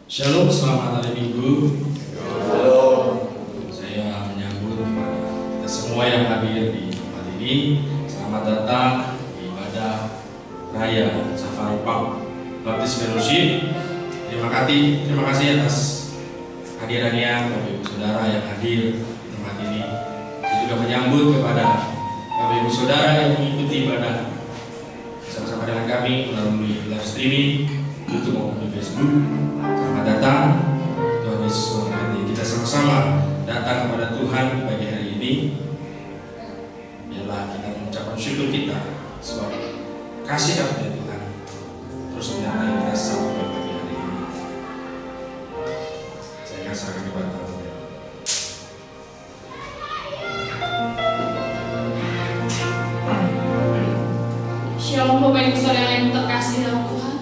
Shalom, selamat hari Minggu. Halo. Saya menyambut kepada kita semua yang hadir di tempat ini. Selamat datang di ibadah Raya Safari Park Baptis Fellowship. Terima kasih atas hadirannya Bapak Ibu Saudara yang hadir di tempat ini. Saya juga menyambut kepada Bapak Ibu Saudara yang mengikuti ibadah bersama-sama dengan kami melalui live streaming YouTube maupun di Facebook. Selamat datang. Tuhan Yesus memberkati. Kita sama-sama datang kepada Tuhan pagi hari ini. Biarlah kita mengucapkan syukur kita sebab kasih karunia Tuhan terus menyertai kita sampai pagi hari ini. Saya akan serahkan kepada Tuhan. Shalom Bapak Ibu Saudara yang terkasih dalam Tuhan.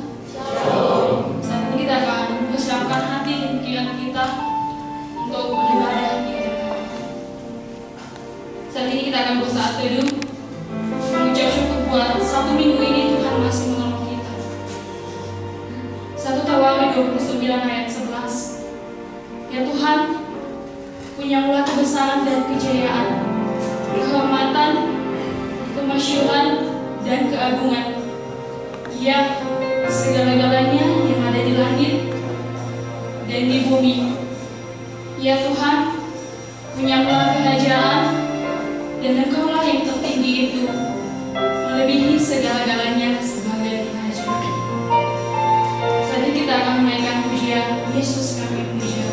Shalom. Saat ini kita akan mempersiapkan hati dan pikiran kita untuk beribadah di hadapan. Saat ini kita akan bersaat teduh, mengucap syukur buat satu minggu ini Tuhan masih menolong kita. 1 Tawarikh 29 ayat 11. Ya Tuhan, punyamu kebesaran dan kejayaan, kehormatan, kemasyhuran, dan keagungan. Ya, segala-galanya yang ada di langit dan di bumi. Ya Tuhan, punyamu kerajaan, dan Engkaulah yang tertinggi itu, melebihi segala-galanya sebagai raja. Saat ini kita akan menaikkan pujian Yesus kami puja.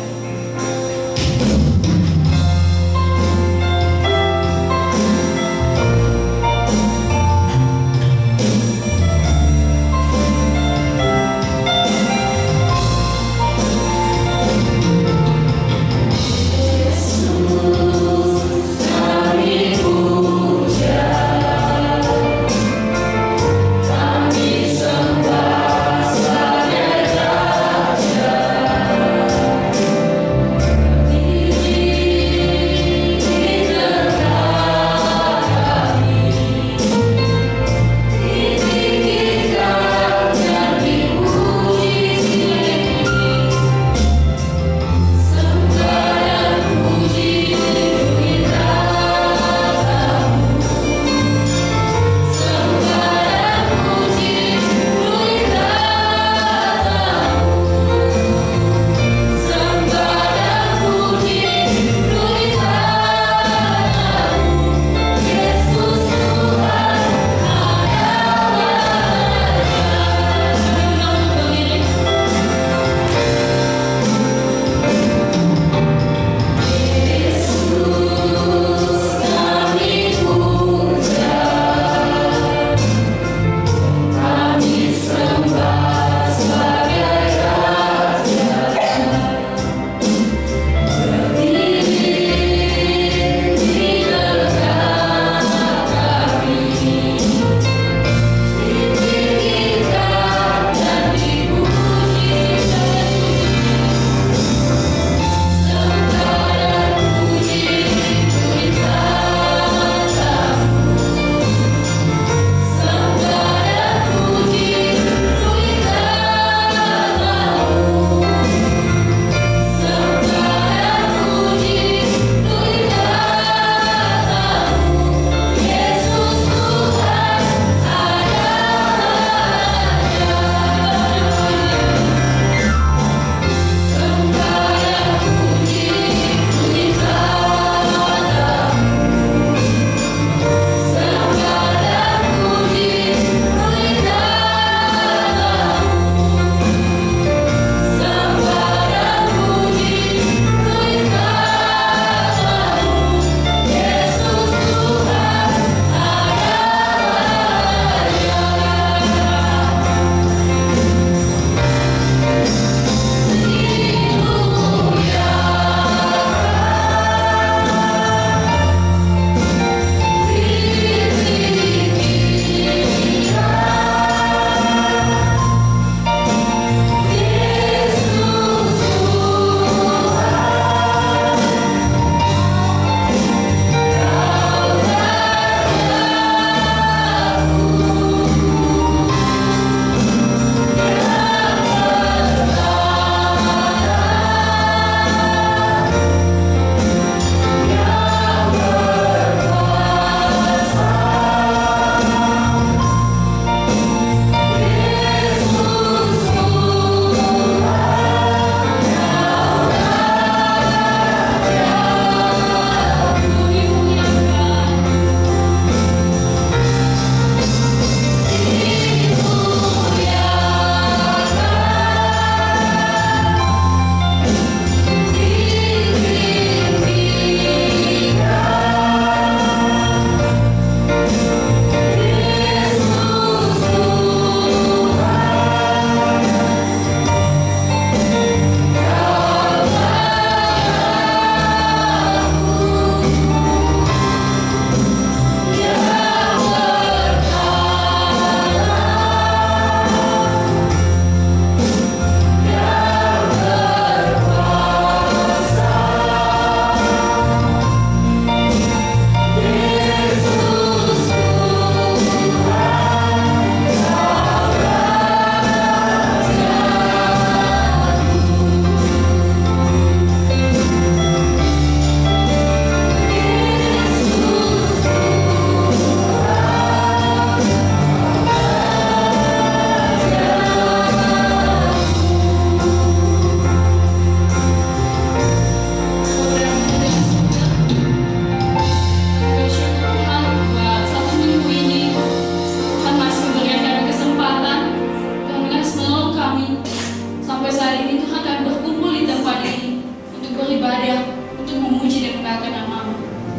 saat ini Tuhan kami berkumpul di tempat ini untuk beribadah, untuk memuji dan memuliakan nama-Mu.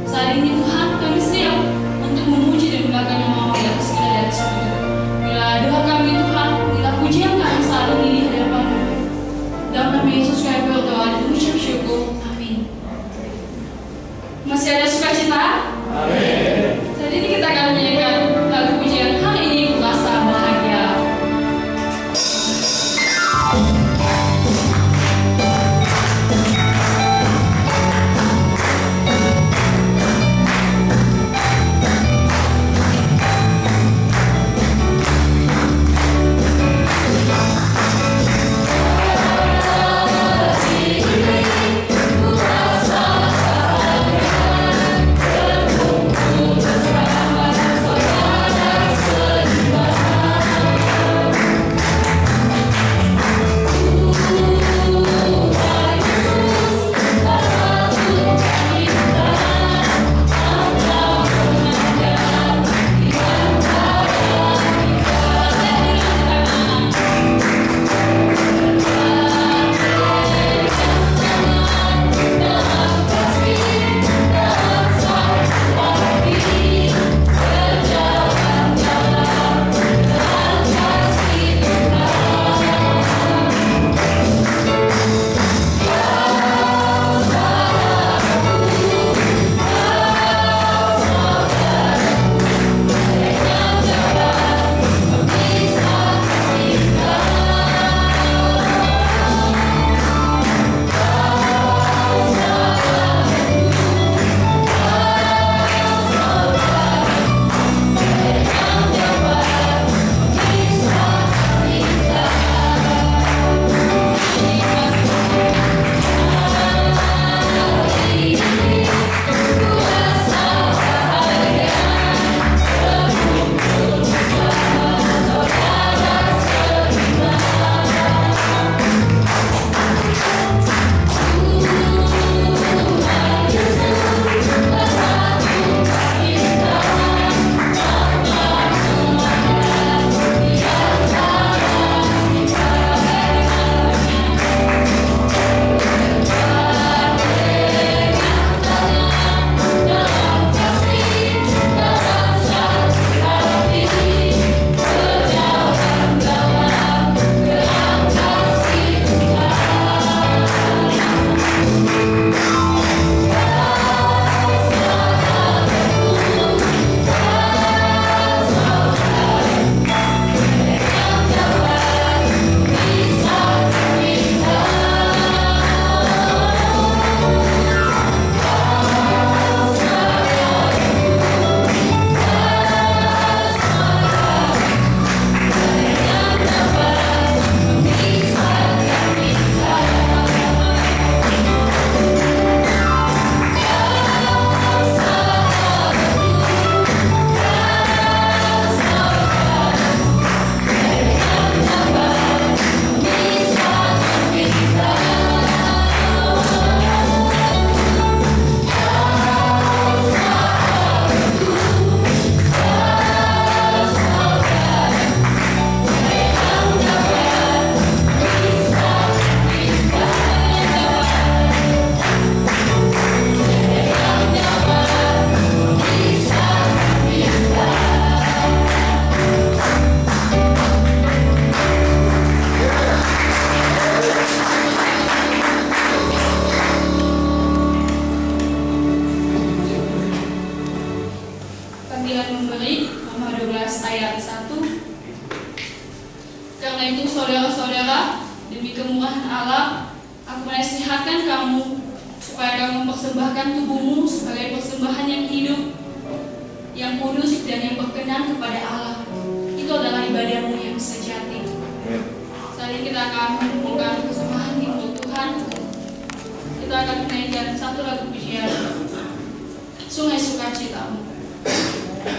Saat ini Tuhan kami siap untuk memuji dan memuliakan nama-Mu di atas segala dari surga. Bila doa kami Tuhan, bila pujian kami saat ini di hadapan-Mu. Dalam nama Yesus kami berdoa dan mengucap syukur. Amin. Masih ada sukacita? Amin. Saat ini kita akan menyanyikan lagu pujian Hari Ini Ku Rasa Bahagia. Karena itu saudara-saudara, demi kemurahan Allah, aku menasihatkan kamu supaya kamu mempersembahkan tubuhmu sebagai persembahan yang hidup, yang kudus dan yang berkenan kepada Allah. Itu adalah ibadahmu yang sejati. Saat ini kita akan mengumpulkan persembahan untuk Tuhan. Kita akan menaikkan satu lagu pujian, Sungai Sukacitamu. Sungai Sukacitamu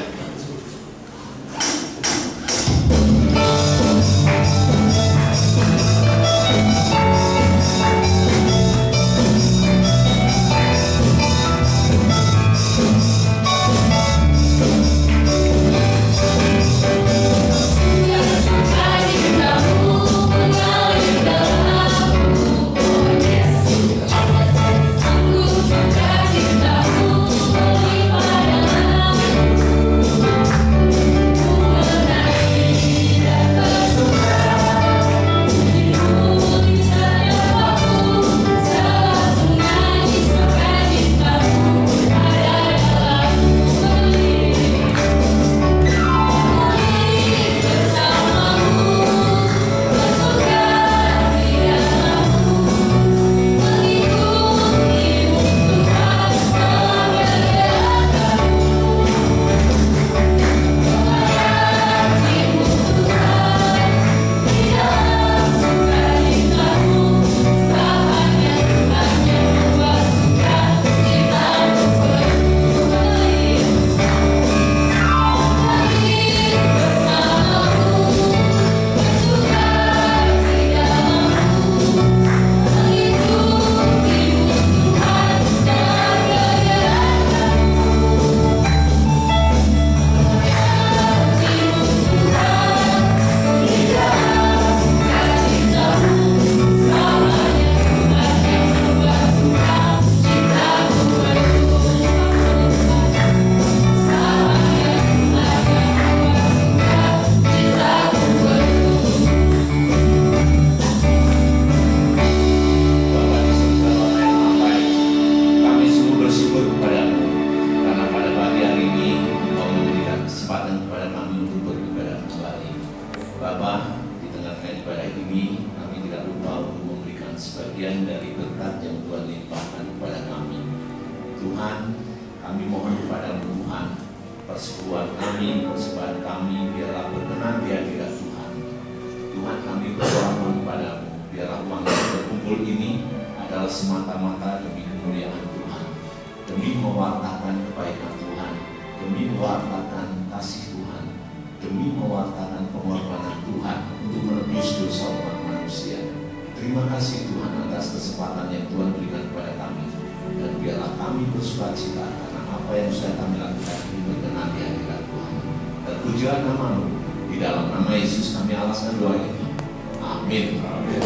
mengalir dalam bagian dari berkat yang Tuhan limpahkan kepada kami. Tuhan, kami mohon kepada Tuhan, persekutuan kami, persembahan kami, biarlah berkenan di hadirat Tuhan. Tuhan, kami berdoa kepadamu, biarlah uang yang berkumpul ini adalah semata-mata demi kemuliaan Tuhan, demi mewartakan kebaikan Tuhan, demi mewartakan kasih Tuhan, demi mewartakan pengorbanan Tuhan untuk menebus dosa umat manusia. Terima kasih Tuhan atas kesempatan yang Tuhan berikan kepada kami, dan biarlah kami bersukacita karena apa yang sudah kami lakukan ini berkenan di hadirat Tuhan. Terpujilah nama-Mu, di dalam nama Yesus kami alaskan doa ini. Amin. Amin.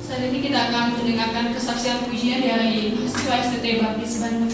Saat ini kita akan mendengarkan kesaksian pujian dari mahasiswa STT Baptis Bandung.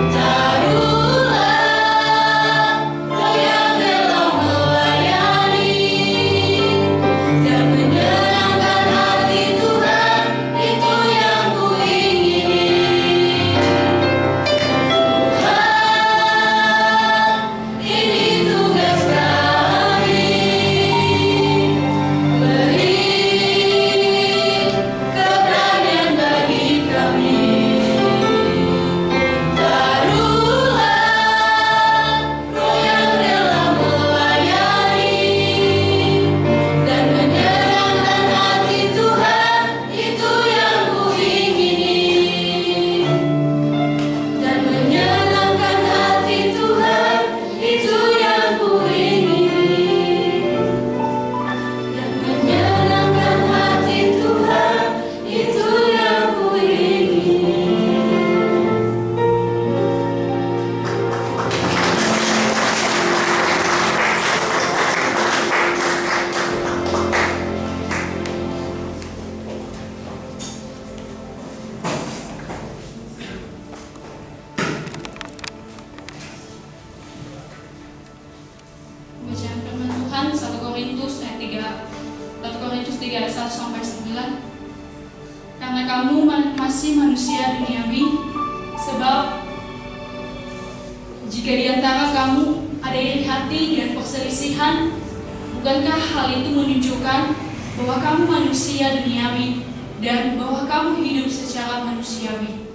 Taruhlah roh yang rela melayani. 53 ayat 1-9. Karena kamu masih manusia duniawi, sebab jika di antara kamu ada iri hati dan perselisihan, bukankah hal itu menunjukkan bahwa kamu manusia duniawi dan bahwa kamu hidup secara manusiawi?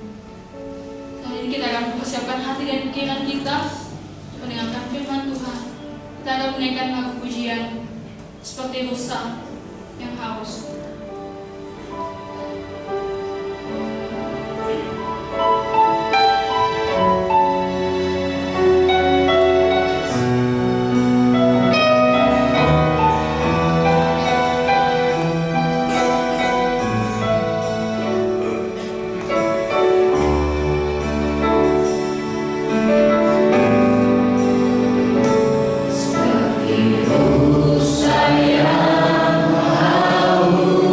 Kali ini kita akan mempersiapkan hati dan pikiran kita mendengarkan firman Tuhan. Kita akan menaikkan lagu pujian seperti rusa yang haus. Saya mau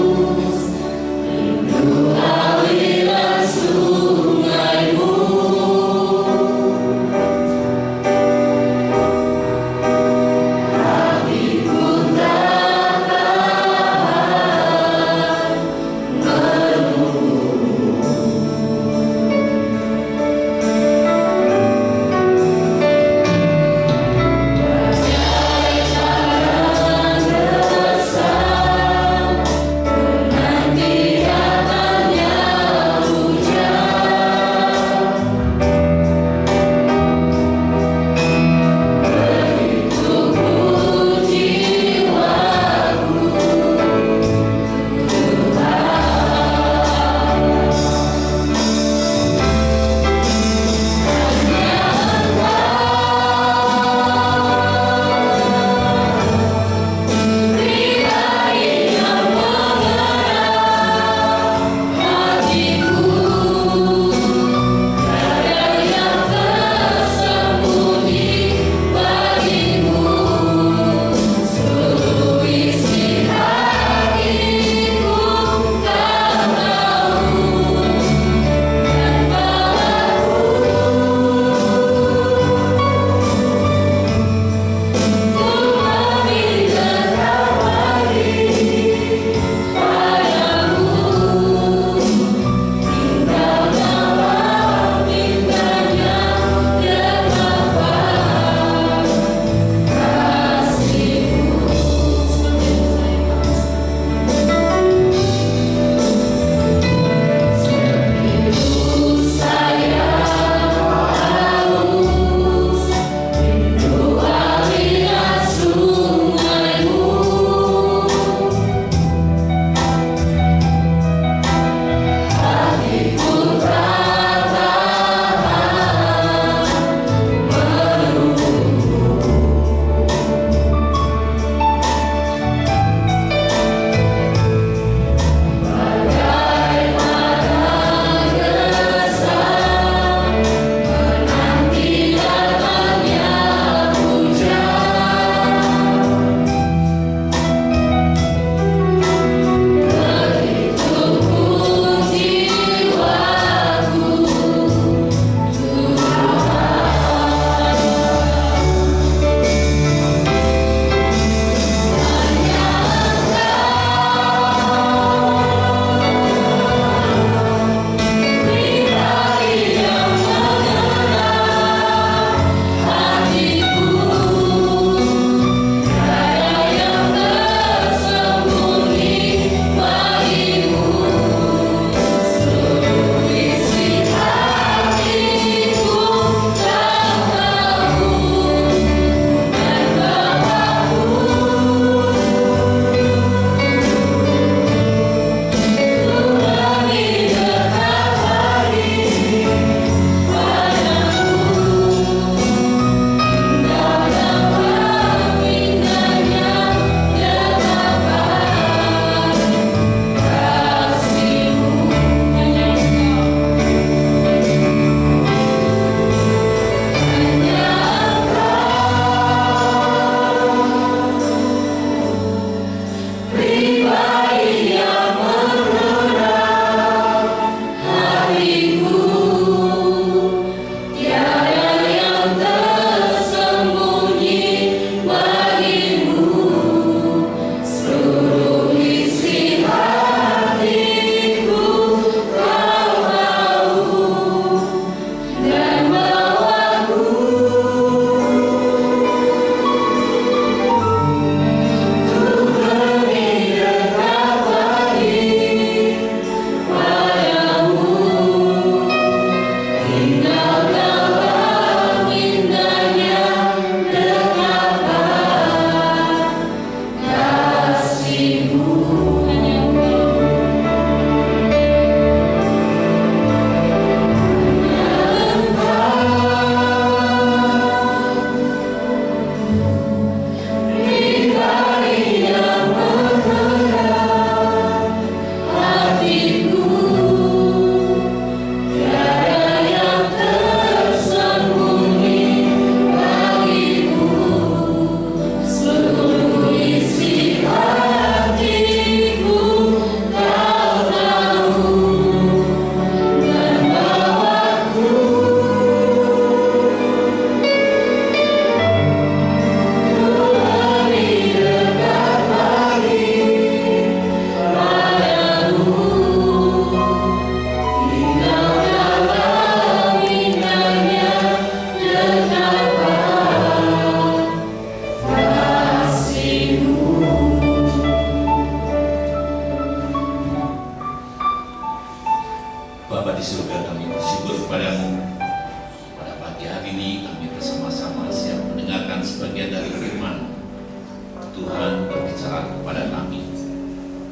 Tuhan berbicara kepada kami.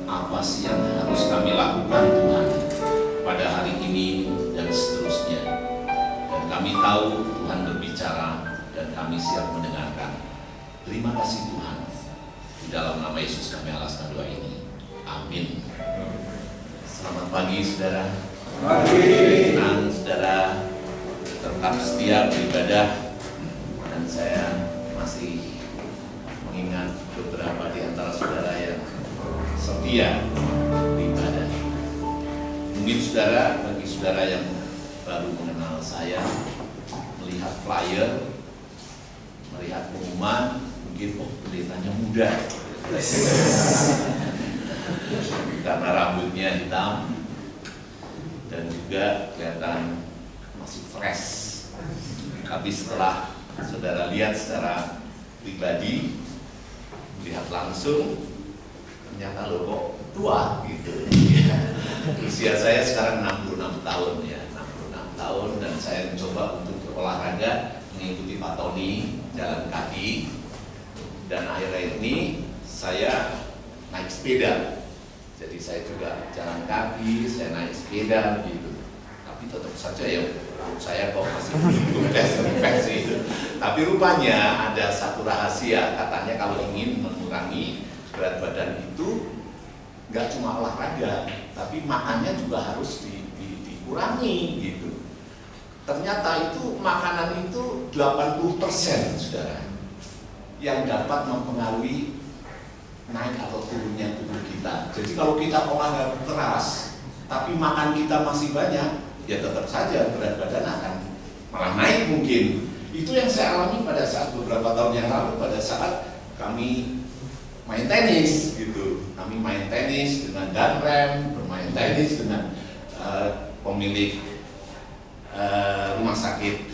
Apa sih yang harus kami lakukan Tuhan pada hari ini dan seterusnya. Dan kami tahu Tuhan berbicara dan kami siap mendengarkan. Terima kasih Tuhan. Di dalam nama Yesus kami alaskan doa ini. Amin. Selamat pagi saudara. Pagi. Senang saudara tetap setia beribadah. Dan saya masih mengingat beberapa di antara saudara yang setia beribadah. Mungkin saudara, bagi saudara yang baru mengenal saya, melihat flyer, melihat pengumuman, mungkin pendetanya muda karena rambutnya hitam dan juga kelihatan masih fresh. Tapi setelah saudara lihat secara pribadi, lihat langsung, ternyata lo kok tua gitu. Usia saya sekarang 66 tahun ya, 66 tahun, dan saya mencoba untuk berolahraga, mengikuti Pak Tony jalan kaki, dan akhir-akhir ini saya naik sepeda. Jadi saya juga jalan kaki, saya naik sepeda gitu. Tapi tetap saja ya saya kok masih belum terinfeksi itu. Tapi rupanya ada satu rahasia, katanya kalau ingin mengurangi berat badan itu nggak cuma olahraga, tapi makannya juga harus dikurangi gitu. Ternyata itu makanan itu 80% saudara yang dapat mempengaruhi naik atau turunnya tubuh kita. Jadi kalau kita olahraga keras tapi makan kita masih banyak, ya tetap saja berat badan akan malah naik mungkin. Itu yang saya alami pada saat beberapa tahun yang lalu, pada saat kami main tenis gitu. Kami main tenis dengan Dan Rem, bermain tenis dengan pemilik rumah sakit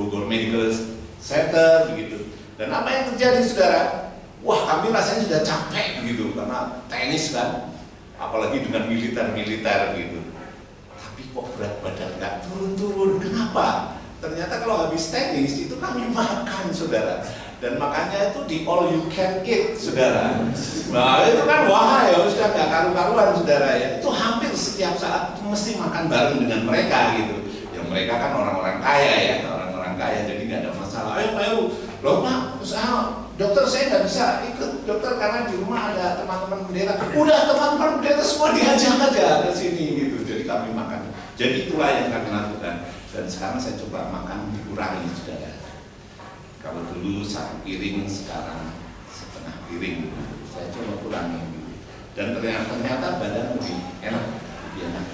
Bogor Medical Center begitu. Dan apa yang terjadi saudara? Wah, kami rasanya sudah capek gitu karena tenis kan, apalagi dengan militer gitu. Tapi kok berat badan nggak turun-turun? Kenapa? Ternyata kalau habis tenis itu kami makan saudara. Dan makannya itu di all you can eat saudara. Nah itu kan wah ya sudah nggak karu-karuan saudara ya. Itu hampir setiap saat mesti makan bareng dengan mereka gitu. Yang mereka kan orang-orang kaya ya, orang-orang kaya, jadi nggak ada masalah. Ayo loh Pak, usaha dokter saya nggak bisa ikut dokter karena di rumah ada teman-teman pendeta. Udah teman-teman pendeta semua diajak aja ke sini gitu. Jadi kami makan. Jadi itulah yang kami lakukan. Dan sekarang saya coba makan dikurangi saudara. Kalau dulu 1 piring, sekarang setengah piring. Saya coba kurangi gitu. Dan ternyata badan lebih enak, lebih enak.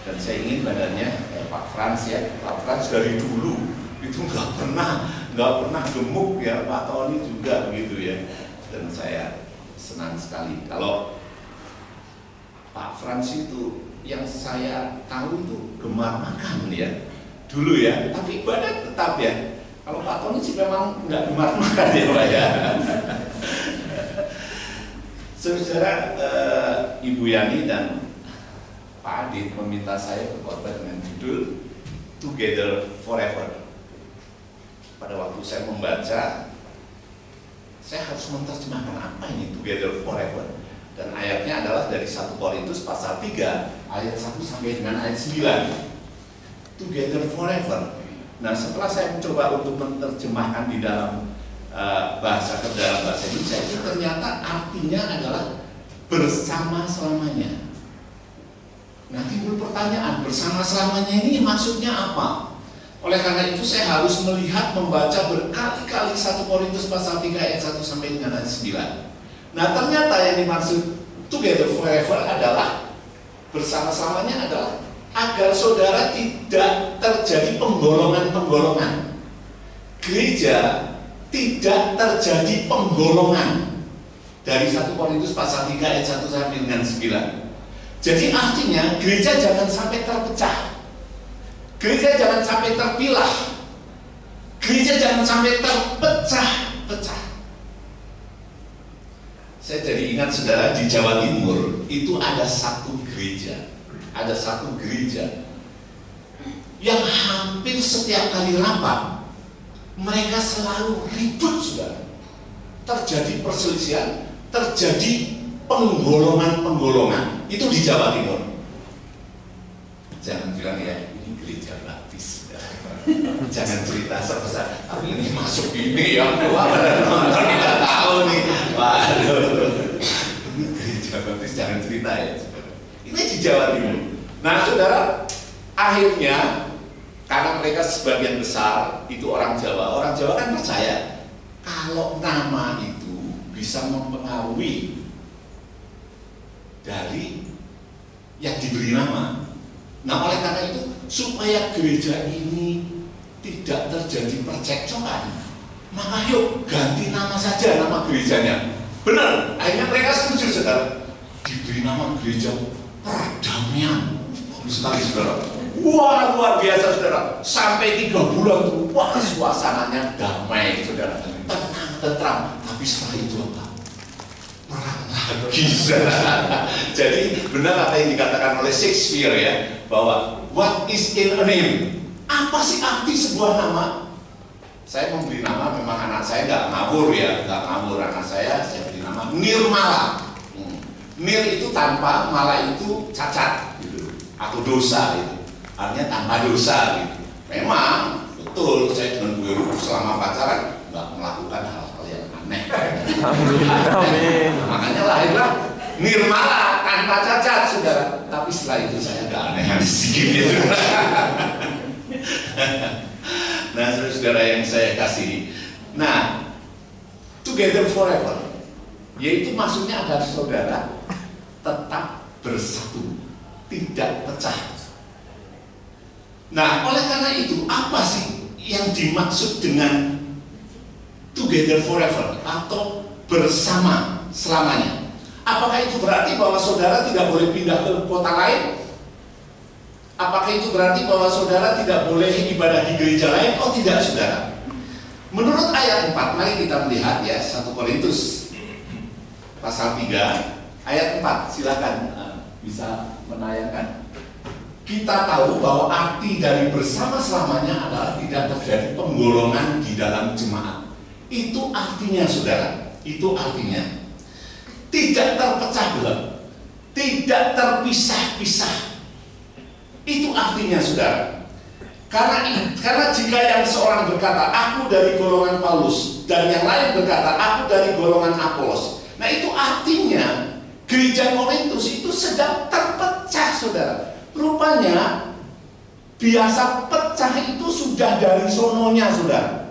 Dan saya ingin badannya kayak Pak Frans ya. Pak Frans dari dulu itu nggak pernah gemuk ya. Pak Tony juga begitu ya. Dan saya senang sekali kalau Pak Frans itu yang saya tahu itu gemar makan ya dulu ya, tapi badan tetap ya. Kalau Pak Tony sih memang nggak gemar makan ya Pak ya. Saudara, Ibu Yani dan Pak Adit meminta saya berkhotbah dengan judul Together Forever. Pada waktu saya membaca, saya harus menerjemahkan apa ini Together Forever. Dan ayatnya adalah dari 1 Korintus pasal 3 ayat 1 sampai dengan ayat 9. Together Forever. Nah setelah saya mencoba untuk menerjemahkan di dalam bahasa Indonesia, itu ternyata artinya adalah bersama selamanya. Nah timbul pertanyaan, bersama selamanya ini maksudnya apa? Oleh karena itu saya harus melihat, membaca berkali-kali 1 Korintus pasal 3 ayat 1 sampai dengan ayat 9. Nah ternyata yang dimaksud Together Forever adalah bersama-selamanya adalah agar saudara tidak terjadi penggolongan-penggolongan. Gereja tidak terjadi penggolongan. Dari 1 Korintus pasal 3 ayat 1 sampai dengan 9. Jadi artinya gereja jangan sampai terpecah. Gereja jangan sampai terpilah. Gereja jangan sampai terpecah-pecah. Saya jadi ingat saudara, di Jawa Timur itu ada satu gereja. Ada satu gereja yang hampir setiap kali rapat mereka selalu ribut saudara. terjadi perselisihan, terjadi penggolongan-penggolongan. Itu di Jawa Timur. Jangan bilang ya, ini gereja baptis. Jangan cerita sebesar, tapi ini masuk ini ya, wah nonton kita tahu nih. Waduh, ini gereja baptis, jangan cerita ya. Ini di Jawa Timur. Nah saudara, akhirnya karena mereka sebagian besar itu orang Jawa kan percaya kalau nama itu bisa mempengaruhi dari yang diberi nama. Nah oleh karena itu supaya gereja ini tidak terjadi percekcokan, maka yuk ganti nama saja nama gerejanya. Benar, akhirnya mereka setuju saudara. Diberi nama gereja perdamaian. Sekali saudara. Wah luar biasa saudara. Sampai 3 bulan tuh, wah suasananya damai saudara. Tenang, tentram. Tapi setelah itu apa? Perang lagi. Jadi benar apa yang dikatakan oleh Shakespeare ya, bahwa what is in a name? Apa sih arti sebuah nama? Saya memberi nama, memang anak saya nggak ngawur ya, nggak ngawur anak saya beri nama Nirmala. Nir itu tanpa, mala itu cacat gitu, atau dosa gitu. Artinya tanpa dosa gitu. Memang betul saya dengan Bu Heru selama pacaran nggak melakukan hal-hal yang aneh. Amin. Makanya lahirlah Nirmala tanpa cacat saudara. Tapi setelah itu saya nggak aneh-aneh sedikit ya saudara. Nah saudara yang saya kasih, nah together forever, yaitu maksudnya agar saudara tetap bersatu, tidak pecah. Nah oleh karena itu apa sih yang dimaksud dengan together forever atau bersama selamanya? Apakah itu berarti bahwa saudara tidak boleh pindah ke kota lain? Apakah itu berarti bahwa saudara tidak boleh ibadah di gereja lain? Oh tidak saudara. Menurut ayat 4, mari kita melihat ya 1 Korintus pasal 3 ayat 4, silakan bisa menayangkan. Kita tahu bahwa arti dari bersama selamanya adalah tidak terjadi penggolongan di dalam jemaat. Itu artinya saudara, itu artinya tidak terpecah belah, tidak terpisah-pisah. Itu artinya saudara. Karena jika yang seorang berkata aku dari golongan Paulus dan yang lain berkata aku dari golongan Apolos, nah itu artinya gereja Korintus itu sedang terpecah saudara. Rupanya biasa pecah itu sudah dari sononya saudara,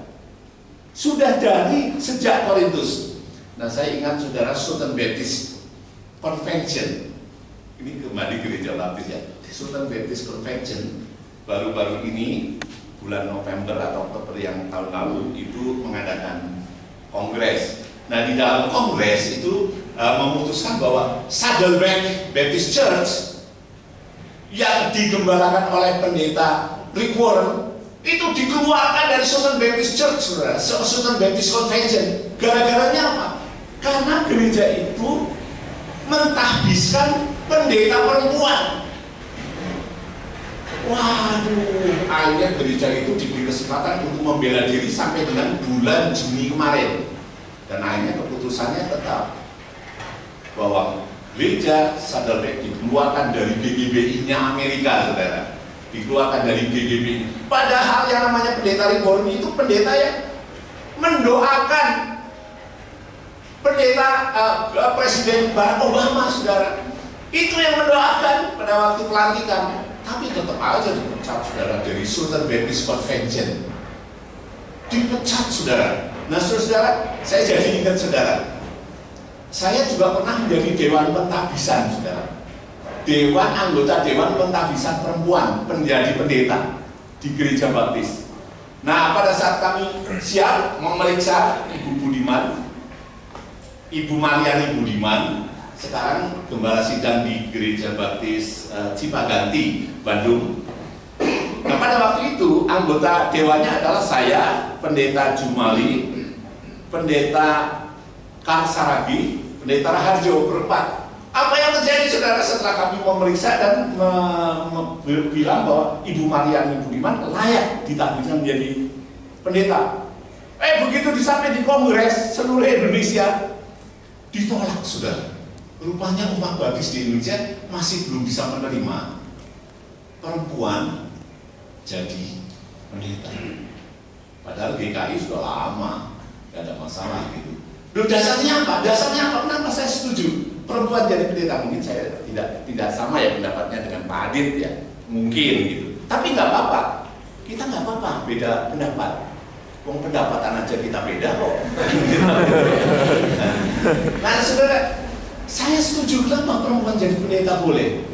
sudah dari sejak Korintus. Nah saya ingat saudara Southern Baptist Convention, ini kembali gereja baptis ya, Southern Baptist Convention baru-baru ini bulan November atau Oktober yang tahun lalu itu mengadakan kongres. Nah di dalam kongres itu memutuskan bahwa Saddleback Baptist Church yang digembalakan oleh pendeta Rick Warren itu dikeluarkan dari Southern Baptist Church, Southern Baptist Convention. Gara-garanya apa? Karena gereja itu mentahbiskan pendeta perempuan. Waduh, akhirnya gereja itu diberi kesempatan untuk membela diri sampai dengan bulan Juni kemarin. Dan akhirnya keputusannya tetap bahwa gereja Saddleback dikeluarkan dari GGBI-nya Amerika, saudara. Dikeluarkan dari GGBI. Padahal yang namanya pendeta Reborn itu pendeta yang mendoakan pendeta Presiden Barack Obama, saudara. Itu yang mendoakan pada waktu pelantikan. Tapi tetap aja dipecat saudara dari Southern Baptist Convention. Dipecat saudara. Nah saudara, saya jadi ingat saudara, saya juga pernah menjadi dewan pentahbisan saudara. Anggota dewan pentahbisan perempuan menjadi pendeta di gereja baptis. Nah pada saat kami siap memeriksa Ibu Budiman, Ibu Mariani Budiman, sekarang gembala sidang di gereja baptis Cipaganti, Bandung. Nah pada waktu itu anggota dewannya adalah saya, pendeta Jumali, pendeta Kang Saragi, pendeta Raharjo, berempat. Apa yang terjadi saudara setelah kami memeriksa dan bilang bahwa Ibu Mariani Budiman layak ditahbiskan menjadi pendeta? Begitu disampai di Kongres seluruh Indonesia, ditolak, saudara. Rupanya umat Baptis di Indonesia masih belum bisa menerima perempuan jadi pendeta. Padahal GKI sudah lama, gak ada masalah gitu. Loh, dasarnya apa? Dasarnya apa? Kenapa saya setuju perempuan jadi pendeta? Mungkin saya tidak sama ya pendapatnya dengan Pak Adit ya, mungkin gitu. Tapi nggak apa-apa, kita nggak apa-apa beda pendapat. Wong pendapatan aja kita beda kok. Nah, saudara, saya setuju kenapa perempuan jadi pendeta boleh.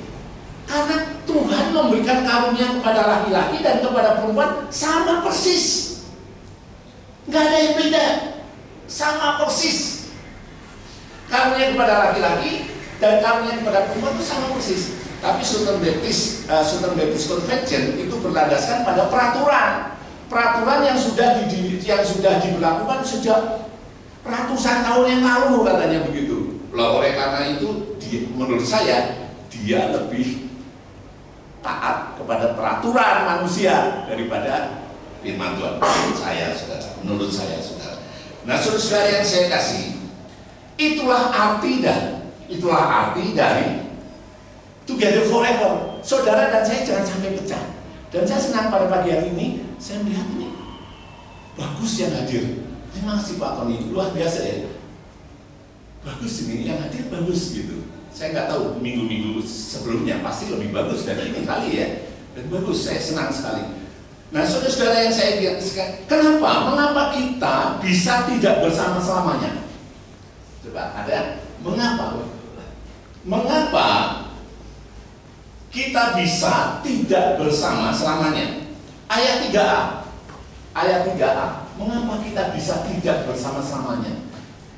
Karena Tuhan memberikan karunia kepada laki-laki dan kepada perempuan sama persis. Nggak ada yang beda, sama persis. Karunia kepada laki-laki dan karunia kepada perempuan itu sama persis. Tapi Southern Baptist Convention itu berlandaskan pada peraturan yang sudah diberlakukan sejak ratusan tahun yang lalu, katanya begitu. Oleh karena itu, menurut saya dia lebih taat kepada peraturan manusia daripada firman Tuhan. Menurut saya, saudara. Nah, saudara yang saya kasih, itulah arti dari Together Forever. Saudara dan saya jangan sampai pecah. Dan saya senang pada pagi hari ini, saya melihat ini bagus yang hadir. Terima kasih Pak Tony, luar biasa ya. Bagus ini, yang hadir bagus gitu. Saya nggak tahu minggu-minggu sebelumnya pasti lebih bagus dari ini kali ya. Dan bagus, saya senang sekali. Nah, saudara-saudara yang saya lihat, mengapa kita bisa tidak bersama-selamanya? Coba ada, mengapa kita bisa tidak bersama selamanya? Ayat 3a. Mengapa kita bisa tidak bersama selamanya?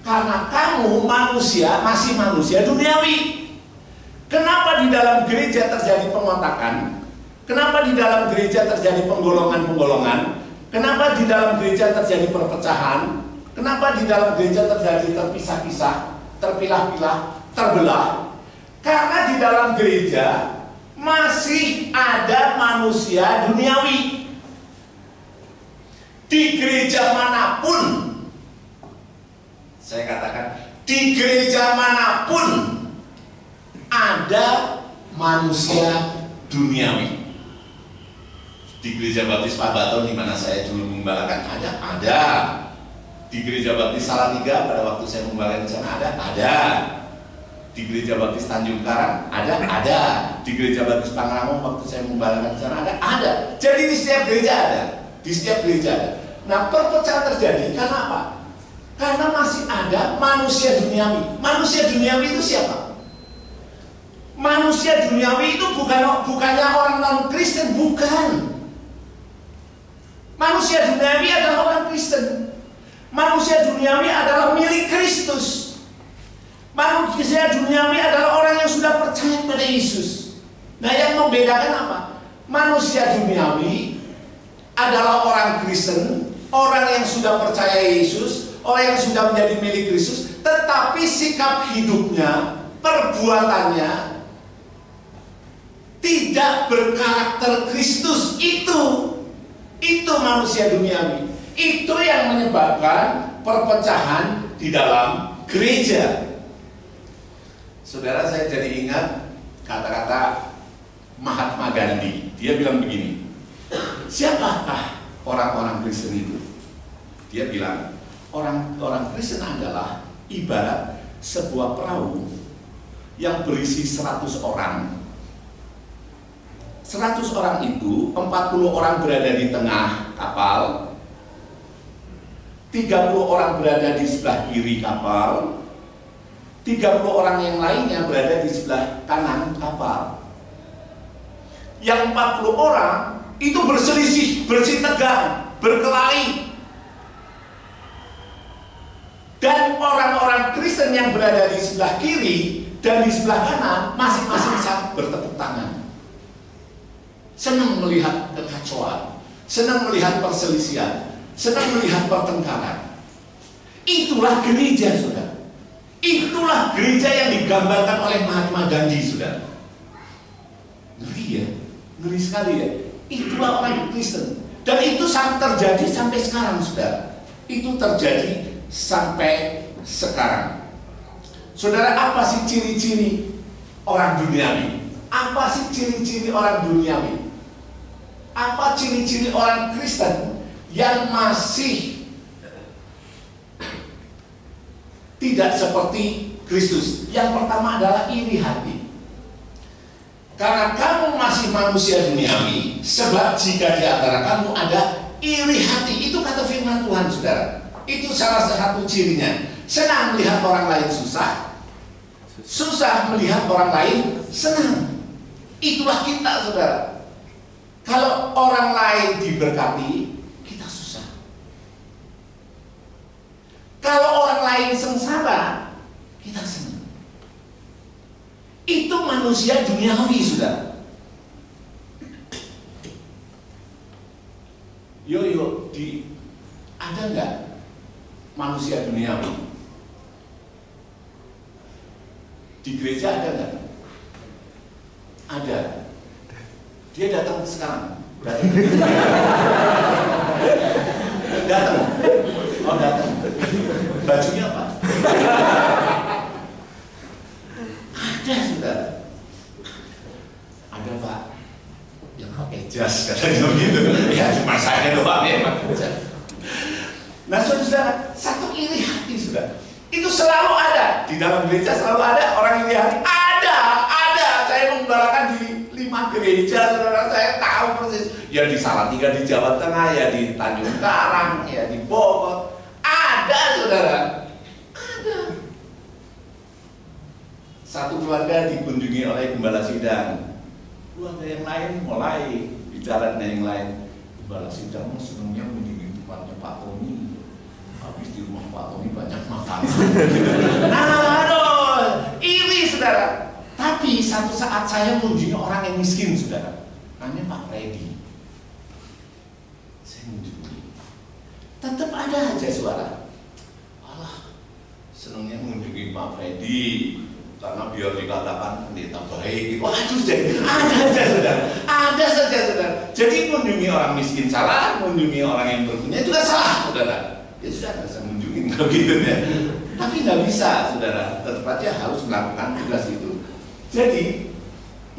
Karena kamu masih manusia duniawi. Kenapa di dalam gereja terjadi pengotakan? Kenapa di dalam gereja terjadi penggolongan-penggolongan? Kenapa di dalam gereja terjadi perpecahan? Kenapa di dalam gereja terjadi terpisah-pisah, terpilah-pilah, terbelah? Karena di dalam gereja masih ada manusia duniawi. Di gereja manapun, saya katakan, di gereja manapun ada manusia duniawi. Di gereja Baptis Pak Baton di mana saya dulu membalakan ada. Di gereja Baptis Salatiga pada waktu saya membalakan di sana ada. Di gereja Baptis Tanjung Karang ada. Di gereja Baptis Pangrango waktu saya membalakan di sana ada. Jadi di setiap gereja ada. Di setiap gereja ada. Nah, perpecahan terjadi karena apa? Karena masih ada manusia duniawi. Manusia duniawi itu siapa? Manusia duniawi itu bukannya orang non-Kristen, bukan. Manusia duniawi adalah orang Kristen. Manusia duniawi adalah milik Kristus. Manusia duniawi adalah orang yang sudah percaya pada Yesus. Nah, yang membedakan apa? Manusia duniawi adalah orang Kristen, orang yang sudah percaya Yesus, orang yang sudah menjadi milik Kristus, tetapi sikap hidupnya, perbuatannya tidak berkarakter Kristus. Itu manusia duniawi. Itu yang menyebabkan perpecahan di dalam gereja. Saudara, saya jadi ingat kata-kata Mahatma Gandhi. Dia bilang begini, siapakah orang-orang Kristen itu? Dia bilang, orang Kristen adalah ibarat sebuah perahu yang berisi 100 orang. 100 orang itu, 40 orang berada di tengah kapal, 30 orang berada di sebelah kiri kapal, 30 orang yang lainnya berada di sebelah kanan kapal. Yang 40 orang itu berselisih, bersitegang, berkelahi. Dan orang-orang Kristen yang berada di sebelah kiri dan di sebelah kanan masing-masing bisa bertepuk tangan. Senang melihat kekacauan, senang melihat perselisihan, senang melihat pertengkaran. Itulah gereja, saudara. Itulah gereja yang digambarkan oleh Mahatma Gandhi, saudara. Ngeri ya, ngeri sekali ya. Itulah orang Kristen. Dan itu terjadi sampai sekarang, saudara. Itu terjadi sampai sekarang. Saudara, apa sih ciri-ciri orang duniawi? Apa sih ciri-ciri orang duniawi? Apa ciri-ciri orang Kristen yang masih tidak seperti Kristus? Yang pertama adalah iri hati. Karena kamu masih manusia duniawi, sebab jika di antara kamu ada iri hati, itu kata firman Tuhan, saudara. Itu salah satu cirinya. Senang melihat orang lain susah, susah melihat orang lain senang. Itulah kita, saudara. Kalau orang lain diberkati, kita susah. Kalau orang lain sengsara, kita senang. Itu manusia duniawi, saudara. Ada nggak manusia duniawi? Di gereja ada nggak? Ada. Dia datang sekarang. Datang. Oh, datang. Bajunya apa? Ada, saudara. Ada, Pak. Yang pakai jas, katanya begitu. Ya, cuma saya doang ya pakai jas. Nah, saudara, satu iri hati, saudara. Itu selalu ada di dalam gereja, selalu ada orang iri hati. Ada. Saya menggembalakan di 5 gereja, saudara. Saya tahu persis. Ya di Salatiga di Jawa Tengah, ya di Tanjung Karang, ya di Bogor. Ada, saudara. Ada. Satu keluarga dikunjungi oleh gembala sidang. Keluarga yang lain mulai bicara dengan yang lain. Gembala sidang senangnya mengunjungi tempatnya Pak Tony. Habis di rumah Pak Tony banyak makanan. Nah, aduh, iri, saudara. Tapi satu saat saya mengunjungi orang yang miskin, saudara. Namanya Pak Freddy. Saya mengunjungi. Tetap ada aja suara. Alah, senangnya mengunjungi Pak Freddy. Karena biar dikatakan pendeta baik. Waduh, jadi ada aja, saudara. Ada saja, saudara. Jadi mengunjungi orang miskin salah, mengunjungi orang yang berpunya juga salah, saudara. Ya sudah, nggak bisa mengunjungi begitu ya. Tapi nggak bisa, saudara. Tetap aja harus melakukan tugas itu. Jadi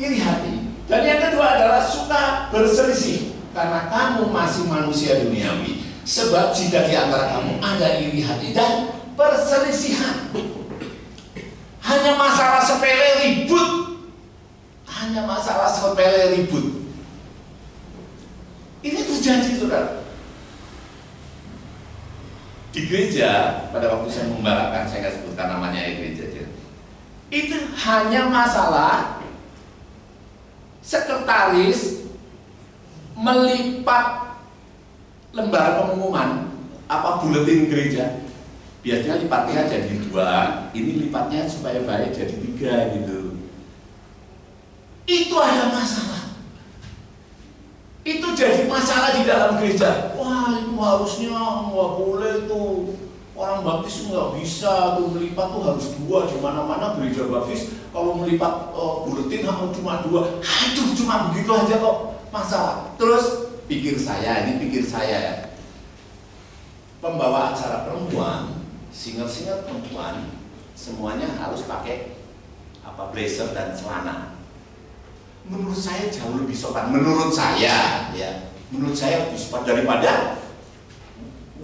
iri hati. Dan yang kedua adalah suka berselisih. Karena kamu masih manusia duniawi. Sebab jika di antara kamu ada iri hati dan perselisihan, hanya masalah sepele ribut. Hanya masalah sepele ribut. Ini terjadi, saudara. Di gereja, pada waktu saya membalakan, saya nggak sebutkan namanya ya, gereja. Itu hanya masalah sekretaris melipat lembar pengumuman apa buletin gereja. Biasanya lipatnya jadi 2, ini lipatnya supaya baik jadi 3 gitu. Itu ada masalah. Itu jadi masalah di dalam gereja. Wah, itu harusnya nggak boleh tuh. Orang baptis nggak bisa tuh melipat tuh harus 2 di mana-mana gereja baptis. Kalau melipat buletin cuma 2. Aduh, cuma begitu aja kok masalah. Terus pikir saya ya. Pembawa acara perempuan, singer-singer perempuan, semuanya harus pakai blazer dan celana. Menurut saya jauh lebih sopan. Menurut saya lebih sopan daripada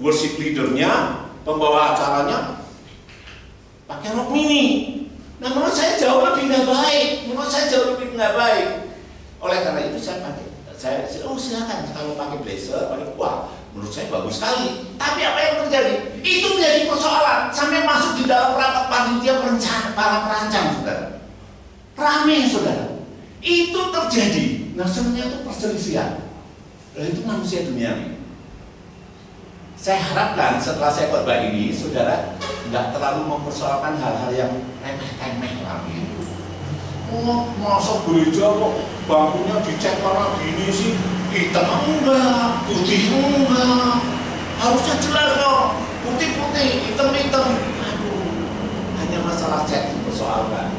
worship leadernya, pembawa acaranya pakai rok mini. Nah, menurut saya jauh lebih nggak baik. Oleh karena itu saya silakan kalau pakai blazer, menurut saya bagus sekali. Tapi apa yang terjadi? Itu menjadi persoalan sampai masuk di dalam rapat panitia para perancang, saudara. Rame, saudara. Itu terjadi. Nah, sebenarnya itu perselisihan. Dan itu manusia duniawi. Saya harapkan setelah saya khotbah ini, saudara nggak terlalu mempersoalkan hal-hal yang remeh-temeh lagi. Oh, masa gereja kok bangkunya dicek warna gini sih, hitam enggak, putih enggak, harusnya jelas dong, putih-putih, hitam-hitam. Aduh, hanya masalah cek dipersoalkan.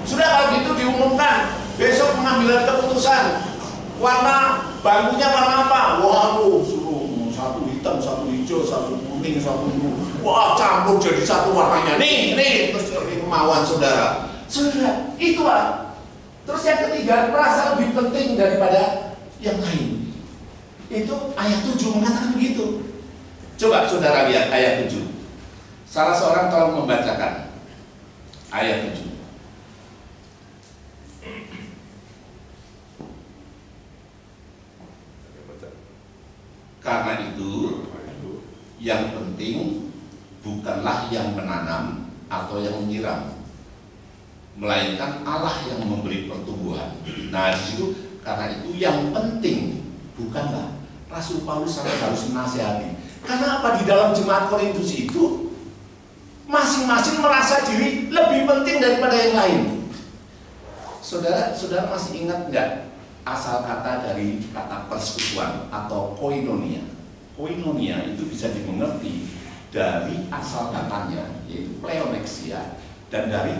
Sudah kalau gitu diumumkan, besok pengambilan keputusan, warna bangkunya warna apa? Waduh, suruh satu hitam, satu hijau, satu putih. penting suamimu. Wah, campur jadi satu warnanya. Nih, terus kemauan saudara. Saudara, itu Terus yang ketiga, merasa lebih penting daripada yang lain. Itu ayat 7 mengatakan begitu. Coba saudara lihat ayat 7. Salah seorang tolong membacakan ayat 7. Karena itu, yang penting bukanlah yang menanam atau yang menyiram, melainkan Allah yang memberi pertumbuhan. Nah, di situ karena itu yang penting bukanlah. Rasul Paulus harus menasihati. Karena apa? Di dalam jemaat Korintus itu masing-masing merasa diri lebih penting daripada yang lain. Saudara masih ingat nggak asal kata dari kata persekutuan atau koinonia? Koinonia itu bisa dimengerti dari asal katanya, yaitu pleonexia, dan dari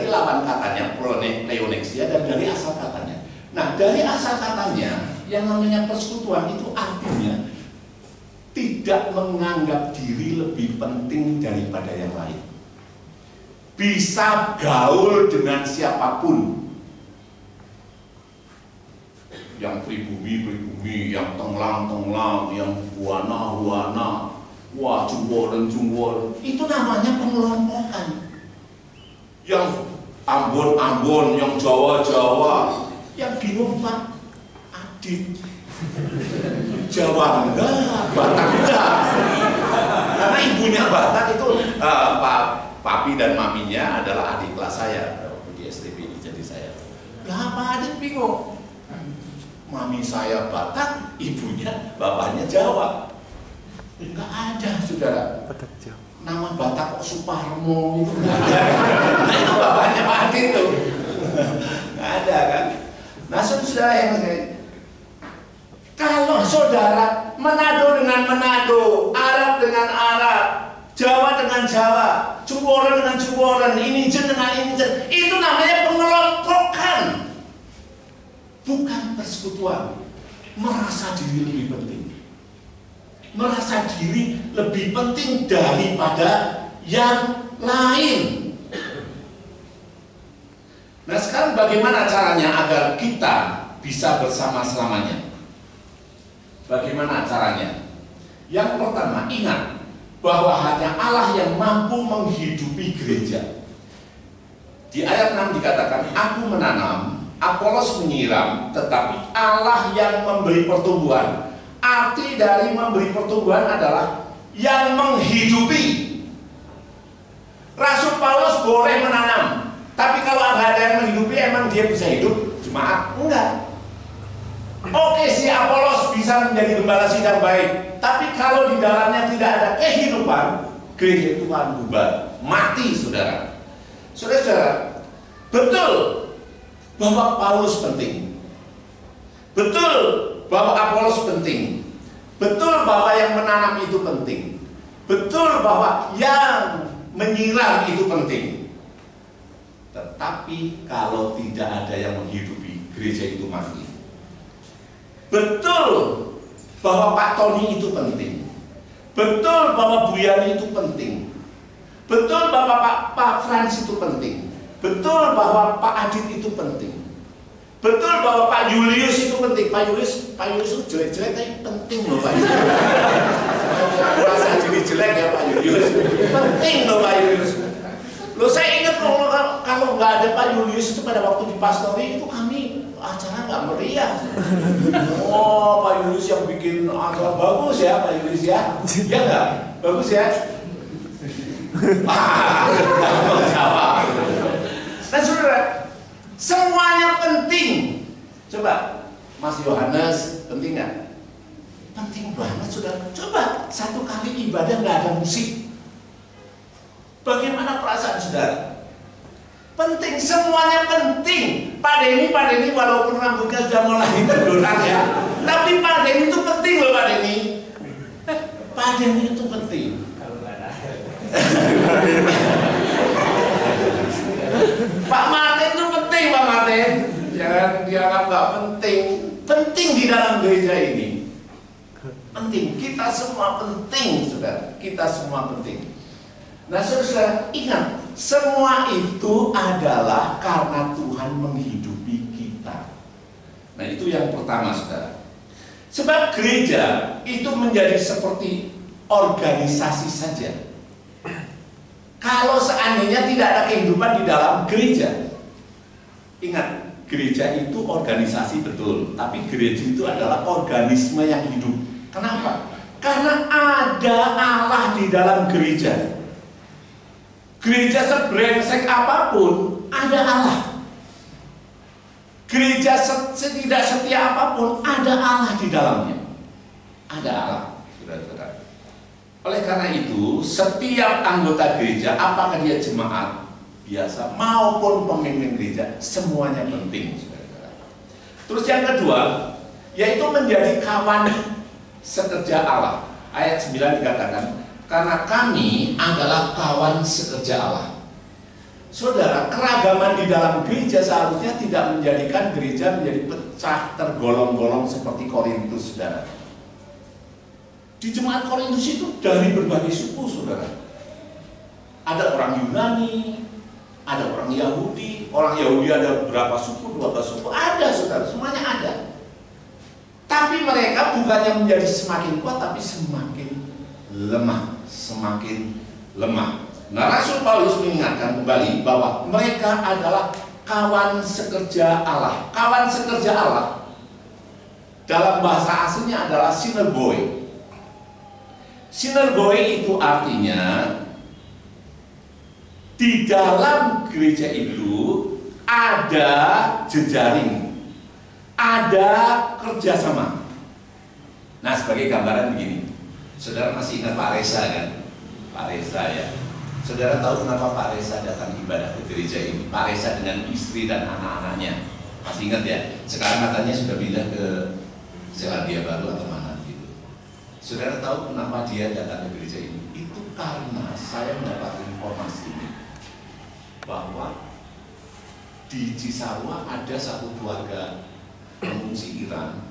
lawan katanya pleonexia, dan dari asal katanya. Nah, dari asal katanya yang namanya persekutuan itu artinya tidak menganggap diri lebih penting daripada yang lain. Bisa gaul dengan siapapun. Yang pribumi, yang tenglang, yang huana, wah jumbo, itu namanya pengelompokan. Yang Ambon, yang Jawa, yang bingung Pak Adit, Jawa enggak, Batak enggak. Karena ibunya Batak itu papi dan maminya adalah adik kelas saya di STP, jadi saya. Lah Pak Adit bingung. Mami saya Batak, ibunya, bapaknya Jawa. Enggak ada, saudara. Nama Batak kok Suparmo itu enggak ada. Nah, itu bapaknya Pak Adit tuh. Enggak ada kan? Nah, saudara yang kalau saudara Manado dengan Manado, Arab dengan Arab, Jawa dengan Jawa, Cuboran dengan Cuboran, Inijen dengan Inijen, itu namanya pengelompokan. Bukan persekutuan. Merasa diri lebih penting. Merasa diri lebih penting daripada yang lain. Nah, sekarang bagaimana caranya agar kita bisa bersama selamanya? Bagaimana caranya? Yang pertama, ingat bahwa hanya Allah yang mampu menghidupi gereja. Di ayat 6 dikatakan, aku menanam, Apolos menyiram, tetapi Allah yang memberi pertumbuhan. Arti dari memberi pertumbuhan adalah yang menghidupi. Rasul Paulus boleh menanam, tapi kalau ada yang menghidupi, emang dia bisa hidup? Jemaat? Enggak. Oke, si Apolos bisa menjadi gembala sidang baik, tapi kalau di dalamnya tidak ada kehidupan, gereja itu akan bubar, mati, saudara. Saudara, betul bahwa Paulus penting, betul bahwa Apolos penting, betul bahwa yang menanam itu penting, betul bahwa yang menyiram itu penting. Tetapi kalau tidak ada yang menghidupi, gereja itu mati. Betul bahwa Pak Tony itu penting, betul bahwa Bu Yani itu penting, betul bahwa Pak Frans itu penting, betul bahwa Pak Adit itu penting, betul bahwa Pak Julius itu penting. Pak Julius itu jelek-jelek tapi penting loh Pak Julius. Merasa jadi jelek ya Pak Julius, penting loh Pak Julius. Loh, saya ingat kalau nggak ada Pak Julius itu pada waktu di pastori itu kami acara nggak meriah. Oh, Pak Julius yang bikin acara bagus ya Pak Julius ya, ya nggak? Bagus ya. Jawab. Nah, saudara, semuanya penting. Coba, Mas Yohanes, penting nggak? Penting banget, saudara. Coba satu kali ibadah nggak ada musik. Bagaimana perasaan saudara? Penting, semuanya penting. Pak Denny walaupun rambutnya sudah mulai berdorak ya, tapi Pak Denny itu penting loh Pak Denny. Pak Denny itu penting. Pak Martin itu penting, Pak Martin. Jangan dianggap nggak penting. Penting di dalam gereja ini. Penting. Kita Kita semua penting, saudara. Kita semua penting. Nah, saudara, ingat, semua itu adalah karena Tuhan menghidupi kita. Nah, itu yang pertama, saudara. Sebab gereja itu menjadi seperti organisasi saja. Kalau seandainya tidak ada kehidupan di dalam gereja, ingat, gereja itu organisasi betul, tapi gereja itu adalah organisme yang hidup. Kenapa? Karena ada Allah di dalam gereja. Gereja sebrengsek apapun, ada Allah. Gereja setidak setia apapun, ada Allah di dalamnya. Ada Allah, saudara-saudara. Oleh karena itu, setiap anggota gereja, apakah dia jemaat biasa maupun pemimpin gereja, semuanya penting, saudara-saudara. Terus yang kedua, yaitu menjadi kawan sekerja Allah. Ayat 9 dikatakan, karena kami adalah kawan sekerja Allah. Saudara, keragaman di dalam gereja seharusnya tidak menjadikan gereja menjadi pecah, tergolong-golong seperti Korintus, saudara. Di jemaat Korintus itu dari berbagai suku, saudara. Ada orang Yunani, ada orang Yahudi. Orang Yahudi ada berapa suku, 12 suku, ada, saudara, semuanya ada. Tapi mereka bukannya menjadi semakin kuat, tapi semakin lemah, semakin lemah. Nah, Rasul Paulus mengingatkan kembali bahwa mereka adalah kawan sekerja Allah. Kawan sekerja Allah dalam bahasa aslinya adalah synagoge. Synagoge itu artinya di dalam gereja itu ada jejaring, ada kerjasama. Nah, sebagai gambaran begini, saudara masih ingat Pak Reza kan? Pak Reza ya. Saudara tahu kenapa Pak Reza datang ibadah ke gereja ini? Pak Reza dengan istri dan anak-anaknya. Masih ingat ya? Sekarang katanya sudah pindah ke Selandia Baru atau mana gitu. Saudara tahu kenapa dia datang ke gereja ini? Itu karena saya mendapat informasi ini bahwa di Cisarua ada satu keluarga pengungsi Iran,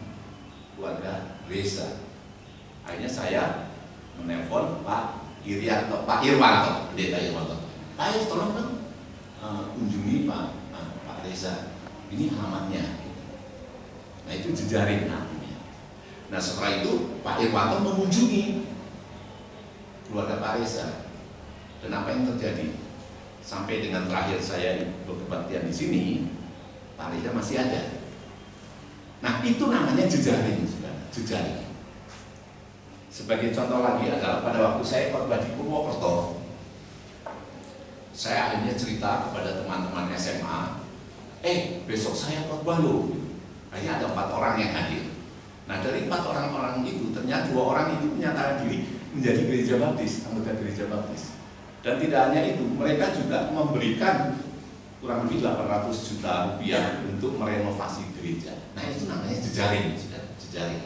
keluarga Reza. Akhirnya saya menelpon Pak Irwanto, pendeta Irwanto. Pak Ir, tolong dong kunjungi Pak Reza. Ini alamatnya. Nah, itu jejaring namanya. Nah, setelah itu Pak Irwanto mengunjungi keluarga Pak Reza. Dan apa yang terjadi? Sampai dengan terakhir saya berkebaktian di sini, Pak Reza masih ada. Nah, itu namanya jejaring, saudara. Jejaring. Sebagai contoh lagi adalah pada waktu saya khotbah di Purwokerto, saya akhirnya cerita kepada teman-teman SMA, besok saya khotbah loh. Akhirnya ada 4 orang yang hadir. Nah, dari 4 orang itu ternyata 2 orang itu menyatakan diri menjadi gereja baptis, anggota gereja baptis. Dan tidak hanya itu, mereka juga memberikan kurang lebih 800 juta rupiah untuk merenovasi gereja. Nah, itu namanya jejaring, jejaring.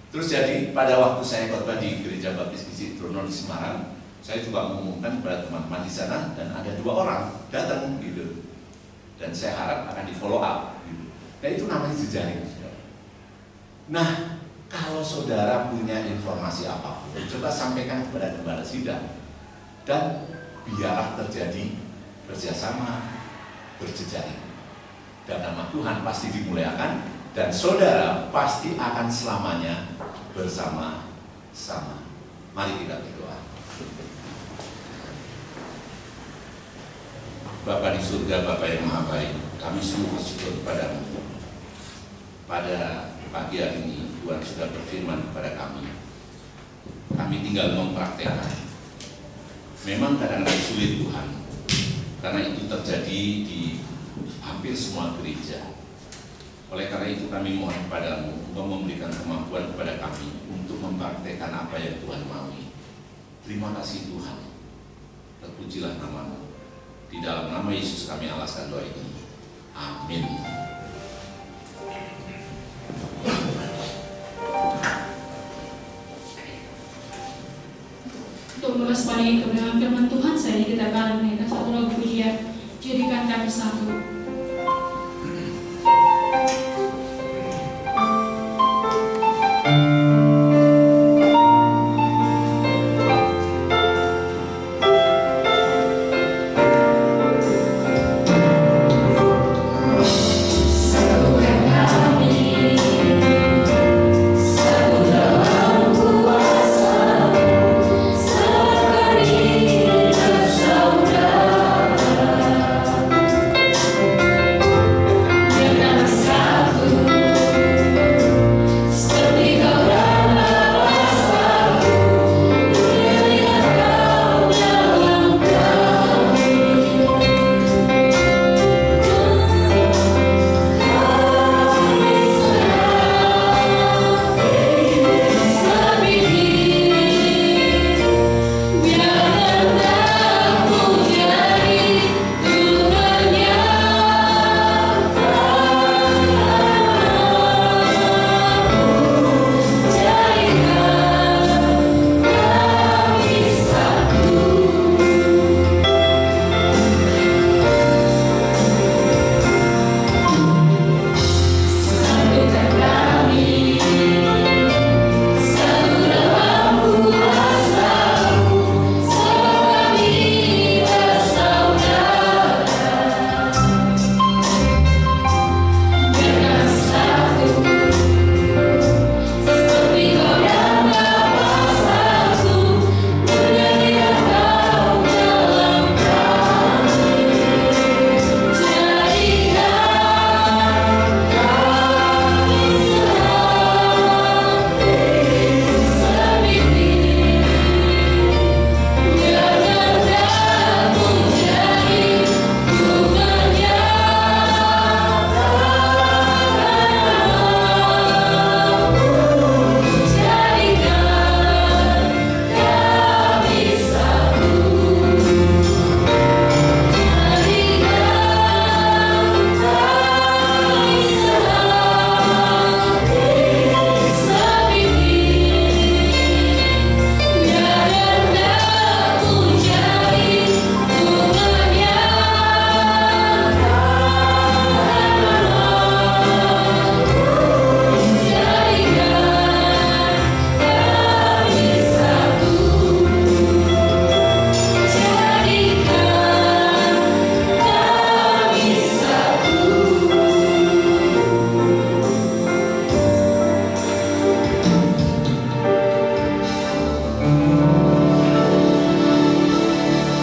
Terus jadi pada waktu saya khotbah di gereja baptis Citrono di Semarang, saya juga mengumumkan kepada teman-teman di sana dan ada 2 orang datang gitu. Dan saya harap akan di follow up gitu. Nah, itu namanya jejaring. Nah, kalau saudara punya informasi apapun, coba sampaikan kepada gembala sidang. Dan biarlah terjadi kerjasama, berjejaring. Dan nama Tuhan pasti dimuliakan. Dan saudara pasti akan selamanya bersama-sama. Mari kita berdoa. Bapa di surga, Bapa yang maha baik, kami sungguh bersyukur kepadamu. Pada pagi hari ini Tuhan sudah berfirman kepada kami. Kami tinggal mempraktekkan. Memang kadang-kadang sulit Tuhan, karena itu terjadi di hampir semua gereja. Oleh karena itu kami mohon kepadamu untuk memberikan kemampuan kepada kami untuk mempraktekkan apa yang Tuhan maui. Terima kasih Tuhan. Terpujilah namamu. Di dalam nama Yesus kami alaskan doa ini. Amin. Untuk meresponi kebenaran firman Tuhan, saya kita akan menyanyikan satu lagu pujian, Jadikan Kami Satu.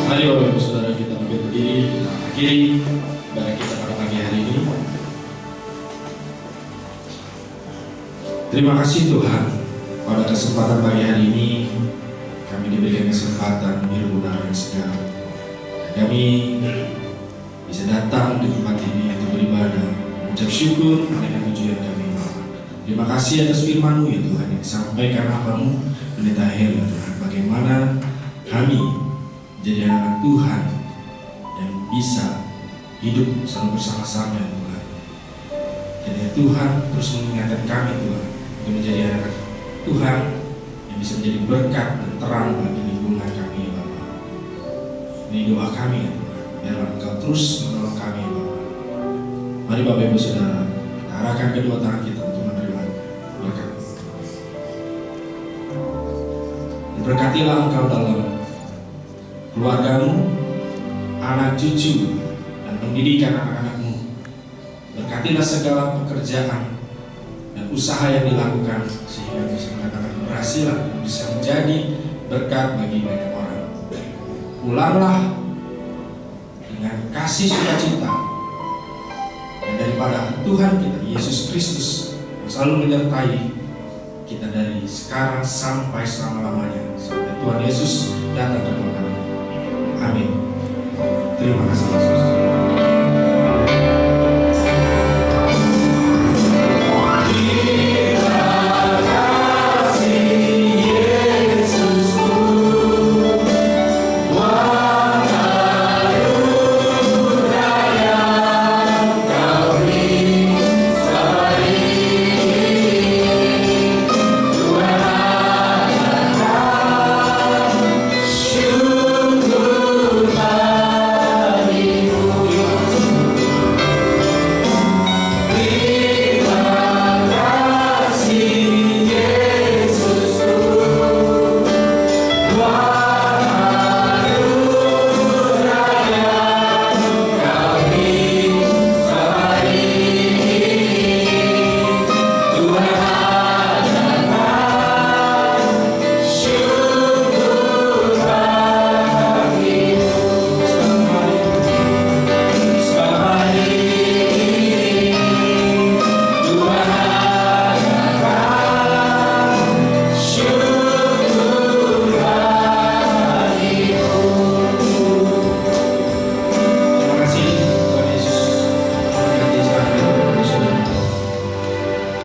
Mari Bapak Ibu Saudara kita berdiri, kita akhiri ibadah kita pada pagi hari ini. Terima kasih Tuhan, pada kesempatan pagi hari ini kami diberikan kesempatan hirup udara yang segar. Kami bisa datang di tempat ini untuk beribadah, mengucap syukur dengan tujuan kami. Terima kasih atas firman-Mu ya Tuhan yang disampaikan hamba-Mu Pendeta Heri ya Tuhan. Bagaimana kami jadi anak Tuhan yang bisa hidup selalu bersama-sama ya Tuhan. Jadi Tuhan terus mengingatkan kami Tuhan untuk menjadi anak Tuhan yang bisa menjadi berkat dan terang bagi lingkungan kami ya Bapak. Ini doa kami ya Tuhan, biarlah Engkau terus menolong kami ya Bapak. Mari Bapak Ibu Saudara, kita arahkan kedua tangan kita untuk menerima berkat. Berkatilah Engkau dalam keluargamu, anak cucu, dan pendidikan anak-anakmu. Berkatilah segala pekerjaan dan usaha yang dilakukan sehingga bisa mendapatkan keberhasilan dan bisa menjadi berkat bagi banyak orang. Pulanglah dengan kasih sukacita dan daripada Tuhan kita Yesus Kristus yang selalu menyertai kita dari sekarang sampai selama-lamanya, sampai Tuhan Yesus datang kedua kali. Amin. Terima kasih.